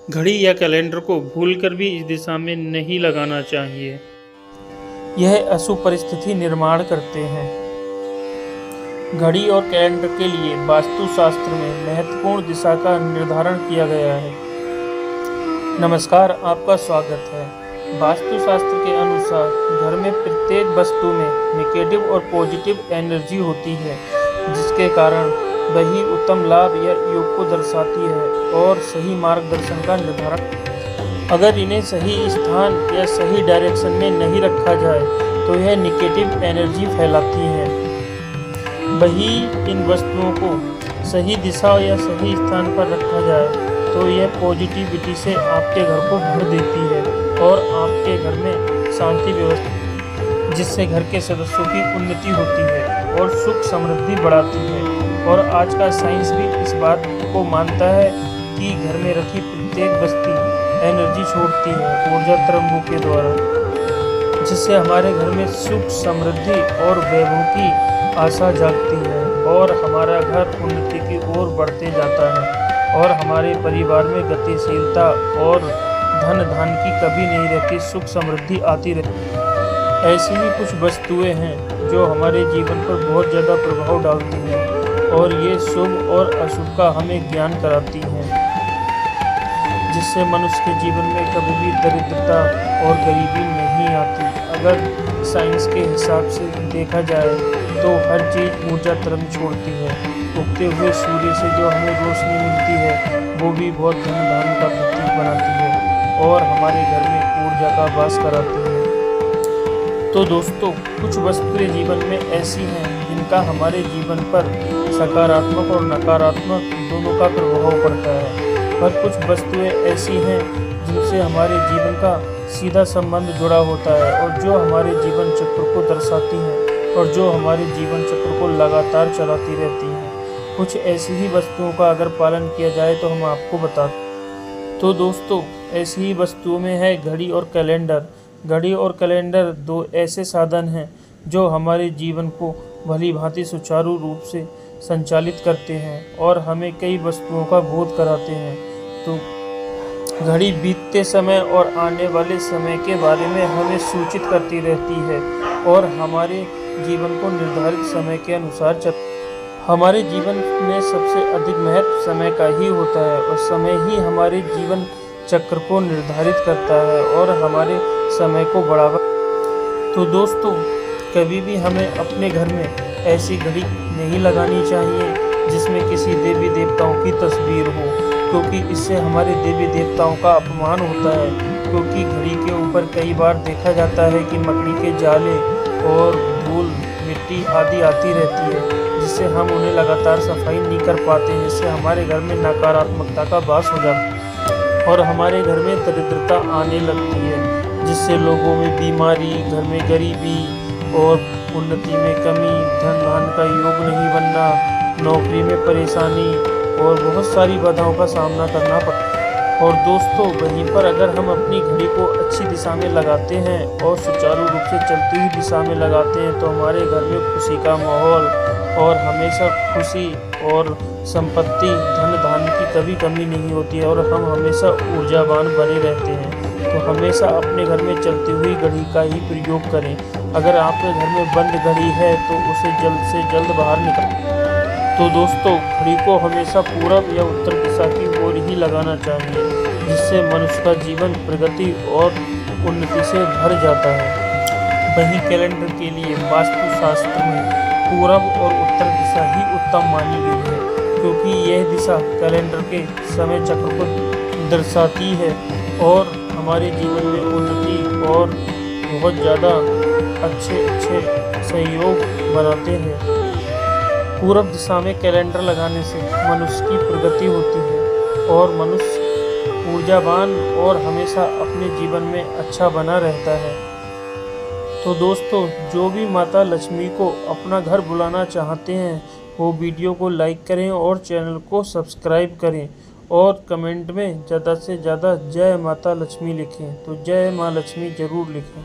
घड़ी या कैलेंडर को भूलकर भी इस दिशा में नहीं लगाना चाहिए। यह अशुभ परिस्थिति निर्माण करते हैं। घड़ी और कैलेंडर के लिए वास्तुशास्त्र में महत्वपूर्ण दिशा का निर्धारण किया गया है। नमस्कार, आपका स्वागत है। वास्तुशास्त्र के अनुसार घर में प्रत्येक वस्तु में नेगेटिव और पॉजिटिव एनर्जी होती है, जिसके कारण वही उत्तम लाभ या योग को दर्शाती है और सही मार्गदर्शन का निर्धारण। अगर इन्हें सही स्थान या सही डायरेक्शन में नहीं रखा जाए तो यह नेगेटिव एनर्जी फैलाती है। वही इन वस्तुओं को सही दिशा या सही स्थान पर रखा जाए तो यह पॉजिटिविटी से आपके घर को भर देती है और आपके घर में शांति व्यवस्था, जिससे घर के सदस्यों की उन्नति होती है और सुख समृद्धि बढ़ाती है। और आज का साइंस भी इस बात को मानता है कि घर में रखी प्रत्येक वस्तु एनर्जी छोड़ती है ऊर्जा तरंगों के द्वारा, जिससे हमारे घर में सुख समृद्धि और वैभव की आशा जागती है और हमारा घर उन्नति की ओर बढ़ते जाता है और हमारे परिवार में गतिशीलता और धन धान की कभी नहीं रहती, सुख समृद्धि आती रहती। ऐसी ही कुछ वस्तुएं हैं जो हमारे जीवन पर बहुत ज़्यादा प्रभाव डालती हैं और ये शुभ और अशुभ का हमें ज्ञान कराती हैं, जिससे मनुष्य के जीवन में कभी भी दरिद्रता और गरीबी नहीं आती। अगर साइंस के हिसाब से देखा जाए तो हर चीज़ ऊर्जा तरंग छोड़ती है। उगते हुए सूर्य से जो हमें रोशनी मिलती है वो भी बहुत धन धान का प्रतीक बनाती है और हमारे घर में ऊर्जा का वास कराती है। तो दोस्तों, कुछ वस्तुएं जीवन में ऐसी हैं जिनका हमारे जीवन पर सकारात्मक और नकारात्मक दोनों का प्रभाव पड़ता है, पर कुछ वस्तुएं ऐसी हैं जिनसे हमारे जीवन का सीधा संबंध जुड़ा होता है और जो हमारे जीवन चक्र को दर्शाती हैं और जो हमारे जीवन चक्र को लगातार चलाती रहती हैं। कुछ ऐसी ही वस्तुओं का अगर पालन किया जाए तो हम आपको बताते हैं। तो दोस्तों, ऐसी ही वस्तुओं में है घड़ी और कैलेंडर। घड़ी और कैलेंडर दो ऐसे साधन हैं जो हमारे जीवन को भली भांति सुचारू रूप से संचालित करते हैं और हमें कई वस्तुओं का बोध कराते हैं। तो घड़ी बीतते समय और आने वाले समय के बारे में हमें सूचित करती रहती है और हमारे जीवन को निर्धारित समय के अनुसार हमारे जीवन में सबसे अधिक महत्व समय का ही होता है और समय ही हमारे जीवन चक्र को निर्धारित करता है और हमारे समय को बढ़ावा। तो दोस्तों, कभी भी हमें अपने घर में ऐसी घड़ी नहीं लगानी चाहिए जिसमें किसी देवी देवताओं की तस्वीर हो, क्योंकि इससे हमारे देवी देवताओं का अपमान होता है। क्योंकि घड़ी के ऊपर कई बार देखा जाता है कि मकड़ी के जाले और धूल मिट्टी आदि आती रहती है, जिससे हम उन्हें लगातार सफाई नहीं कर पाते हैं, जिससे हमारे घर में नकारात्मकता का वास हो जाता है और हमारे घर में दरिद्रता आने लगती है, जिससे लोगों में बीमारी, घर में गरीबी और उन्नति में कमी, धन धान का योग नहीं बनना, नौकरी में परेशानी और बहुत सारी बाधाओं का सामना करना पड़ता है। और दोस्तों, वहीं पर अगर हम अपनी घड़ी को अच्छी दिशा में लगाते हैं और सुचारू रूप से चलती हुई दिशा में लगाते हैं तो हमारे घर में खुशी का माहौल और हमेशा खुशी और संपत्ति, धन धान की कभी कमी नहीं होती है और हम हमेशा ऊर्जावान बने रहते हैं। तो हमेशा अपने घर में चलती हुई घड़ी का ही प्रयोग करें। अगर आपके घर में बंद घड़ी है तो उसे जल्द से जल्द बाहर निकालें। तो दोस्तों, घड़ी को हमेशा पूरब या उत्तर दिशा की ओर ही लगाना चाहिए, जिससे मनुष्य का जीवन प्रगति और उन्नति से भर जाता है। वहीं कैलेंडर के लिए वास्तुशास्त्र में पूरब और उत्तर दिशा ही उत्तम मानी गई है, क्योंकि यह दिशा कैलेंडर के समय चक्र को दर्शाती है और हमारे जीवन में उन्नति और बहुत ज़्यादा अच्छे सहयोग बनाते हैं। पूरब दिशा में कैलेंडर लगाने से मनुष्य की प्रगति होती है और मनुष्य ऊर्जावान और हमेशा अपने जीवन में अच्छा बना रहता है। तो दोस्तों, जो भी माता लक्ष्मी को अपना घर बुलाना चाहते हैं वो वीडियो को लाइक करें और चैनल को सब्सक्राइब करें और कमेंट में ज़्यादा से ज़्यादा जय माता लक्ष्मी लिखें। तो जय माँ लक्ष्मी ज़रूर लिखें।